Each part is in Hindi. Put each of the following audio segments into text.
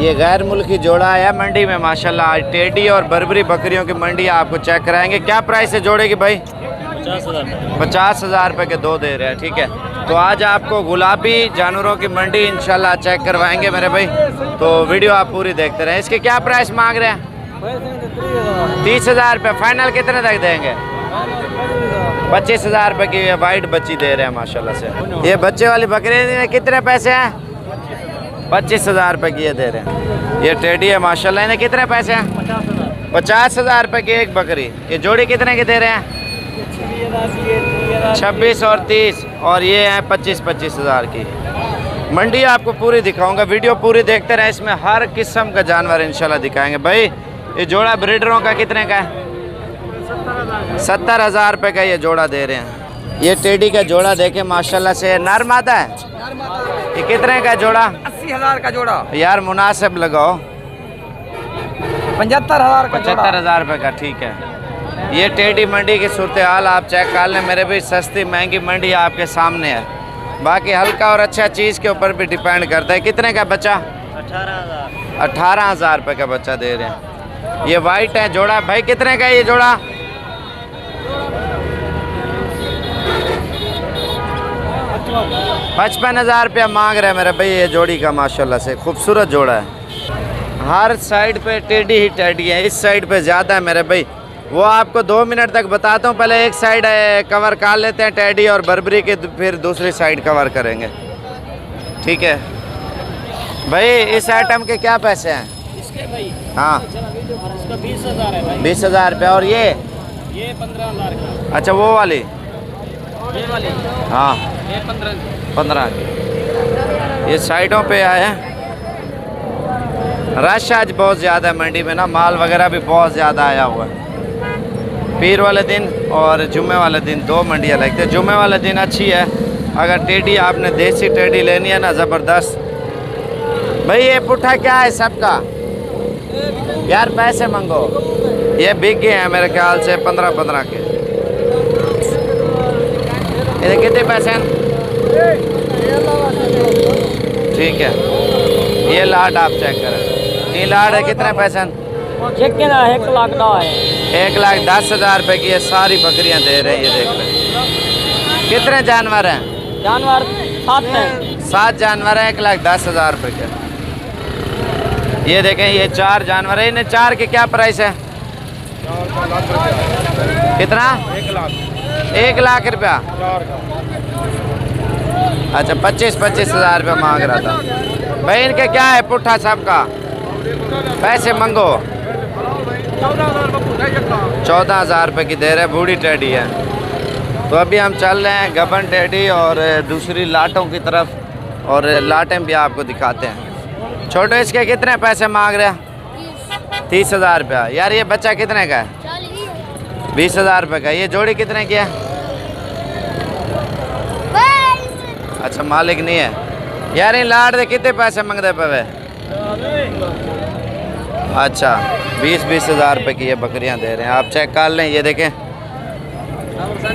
ये गैर मुल्की जोड़ा है मंडी में माशाल्लाह। आज टेडी और बर्बरी बकरियों की मंडी आपको चेक कराएंगे। क्या प्राइस है जोड़े की भाई? 50,000 रुपये के दो दे रहे हैं। ठीक है, तो आज आपको गुलाबी जानवरों की मंडी इंशाल्लाह चेक करवाएंगे मेरे भाई, तो वीडियो आप पूरी देखते रहें। इसके क्या प्राइस मांग रहे हैं? 30,000 रुपये। फाइनल कितने तक देंगे? 25,000 रुपये की वाइट बच्ची दे रहे हैं माशाल्लाह से। ये बच्चे वाली बकरी कितने पैसे हैं? 25,000 रुपये की ये दे रहे हैं। ये टेडी है माशाल्लाह, इन्हें कितने पैसे हैं? 50,000 रुपये की एक बकरी। ये जोड़ी कितने की दे रहे हैं? 26 और 30, और ये है 25,000 की। मंडी आपको पूरी दिखाऊंगा, वीडियो पूरी देखते रहे। इसमें हर किस्म का जानवर इंशाल्लाह दिखाएंगे। भाई ये जोड़ा ब्रीडरों का कितने का है? 70,000 रुपये का ये जोड़ा दे रहे हैं। ये टेडी का जोड़ा देखे माशाल्लाह से, नर मादा है। ये कितने का जोड़ा? 80,000 का जोड़ा यार मुनासिब लगाओ। 75,000 रुपये का। ठीक है, ये टेडी मंडी की सूरत हाल आप चेक कर लें मेरे भी। सस्ती महंगी मंडी आपके सामने है, बाकी हल्का और अच्छा चीज़ के ऊपर भी डिपेंड करता है। कितने का बच्चा? 18,000 रुपये का बच्चा दे रहे हैं। ये वाइट है जोड़ा। भाई कितने का ये जोड़ा? 55,000 रुपया मांग रहे हैं मेरे भाई ये जोड़ी का। माशाल्लाह से खूबसूरत जोड़ा है। हर साइड पे टेडी ही टेडी है, इस साइड पे ज़्यादा है मेरे भाई। वो आपको 2 मिनट तक बताता हूँ। पहले एक साइड कवर कर लेते हैं टेडी और बर्बरी के, फिर दूसरी साइड कवर करेंगे। ठीक है भाई, इस आइटम के क्या पैसे हैं? इसके भाई हाँ, इसका 20,000 है भाई। 20,000 रुपये। और ये 15,000 का। अच्छा, वो वाली? ये वाली हाँ, ये 15 की। ये साइडों पे आए हैं। रश आज बहुत ज़्यादा है मंडी में ना, माल वगैरह भी बहुत ज़्यादा आया हुआ है। पीर वाले दिन और जुम्मे वाले दिन 2 मंडियाँ लगती है। जुम्मे वाले दिन अच्छी है, अगर टेडी आपने देसी टेडी लेनी है ना, ज़बरदस्त। भाई ये पुट्ठा क्या है सबका? यार पैसे मंगो। ये बिक गए हैं मेरे ख्याल से 15 के। ये कितने पैसे हैं? ठीक है, ये लाड आप चेक करें। ये लाड है, कितने पैसे हैं? 1 लाख का है। 1,10,000 रुपये की ये सारी बकरियां दे रहे हैं। ये देख लें कितने जानवर हैं? जानवर 7 हैं। 7 जानवर हैं, 1,10,000 रुपये के। ये देखें, ये 4 जानवर है। इन्हें 4 के क्या प्राइस है? कितना? 1 लाख रुपया। अच्छा, 25,000 रुपये मांग रहा था भाई। इनके क्या है पुट्ठा साहब का? पैसे मंगो। 14,000 रुपये की दे रहे। बूढ़ी टेडी है। तो अभी हम चल रहे हैं गबन टेडी और दूसरी लाटों की तरफ, और लाटें भी आपको दिखाते हैं। छोटे इसके कितने पैसे मांग रहे हैं? 30,000 रुपया। यार ये बच्चा कितने का है? 20,000 रुपये का। ये जोड़ी कितने की है? अच्छा, मालिक नहीं है यार। इन लाट दे कितने पैसे मंगते पे? अच्छा, 20,000 रुपये की ये बकरियां दे रहे हैं। आप चेक कर लें। ये देखें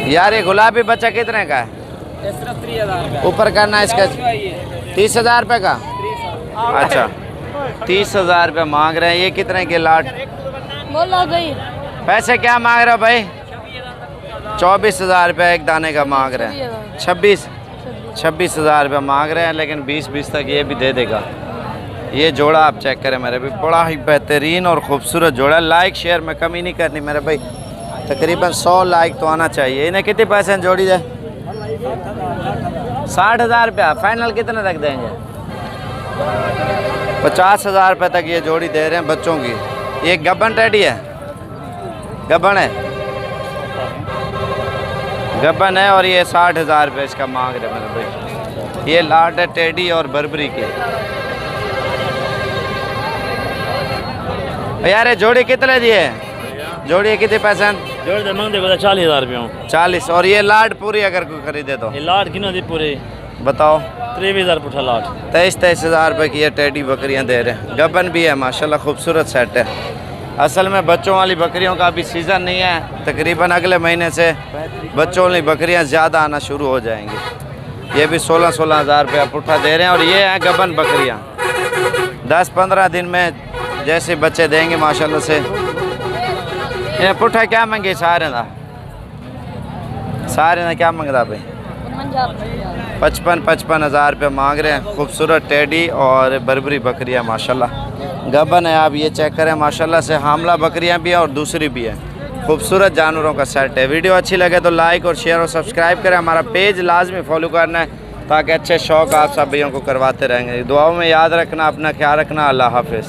यार, ये गुलाबी बच्चा कितने का है? ऊपर करना है इसका 30,000 रुपये का। अच्छा, 30,000 रुपये मांग रहे हैं। ये कितने के लाट? पैसे क्या मांग रहे हो भाई? 24,000 रुपये एक दाने का मांग रहे हैं। 26,000 रुपये मांग रहे हैं, लेकिन 20 तक ये भी दे देगा। ये जोड़ा आप चेक करें मेरे भाई, बड़ा ही बेहतरीन और ख़ूबसूरत जोड़ा। लाइक शेयर में कमी नहीं करनी मेरे भाई, तकरीबन 100 लाइक तो आना चाहिए। इन्हें कितने पैसे हैं जोड़ी दे? 60,000 रुपया। फाइनल कितने तक देंगे? 50,000 रुपये तक ये जोड़ी दे रहे हैं बच्चों की। ये गबन टेडी है, गबन है, गबन है। और ये 60,000 रुपये इसका मांग रहे हैं मेरे भाई। ये लाट है टेडी और बर्बरी के। यार ये जोड़ी कितने दिए? जोड़ी कितने पैसे हैं? जोड़ी मांग देखो 40,000 रुपये। 40। और ये लाट पूरी अगर कोई खरीदे तो? ये लाट कितना दी पूरे? बताओ। 23,000 पुट्ठा लाट। 23,000 रुपये की ये टेडी बकरियां दे रहे हैं। गबन भी है माशाल्लाह, खूबसूरत सेट है। असल में बच्चों वाली बकरियों का अभी सीज़न नहीं है, तकरीबन अगले महीने से बच्चों वाली बकरियां ज़्यादा आना शुरू हो जाएंगी। ये भी 16,000 रुपया पुट्ठा दे रहे हैं। और ये हैं गबन बकरियां, 10-15 दिन में जैसे बच्चे देंगे माशाल्लाह से। ये पुट्ठा क्या मंगे सारे ना क्या मंगता भाई? 55 हज़ार रुपये मांग रहे हैं। खूबसूरत टेडी और बर्बरी बकरियाँ माशाल्लाह गबन है। आप ये चेक करें माशाल्लाह से, हामला बकरियाँ भी हैं और दूसरी भी हैं। खूबसूरत जानवरों का सेट है। वीडियो अच्छी लगे तो लाइक और शेयर और सब्सक्राइब करें। हमारा पेज लाजमी फॉलो करना है ताकि अच्छे शौक़ आप सब भाइयों को करवाते रहेंगे। दुआओं में याद रखना, अपना ख्याल रखना। अल्लाह हाफिज़।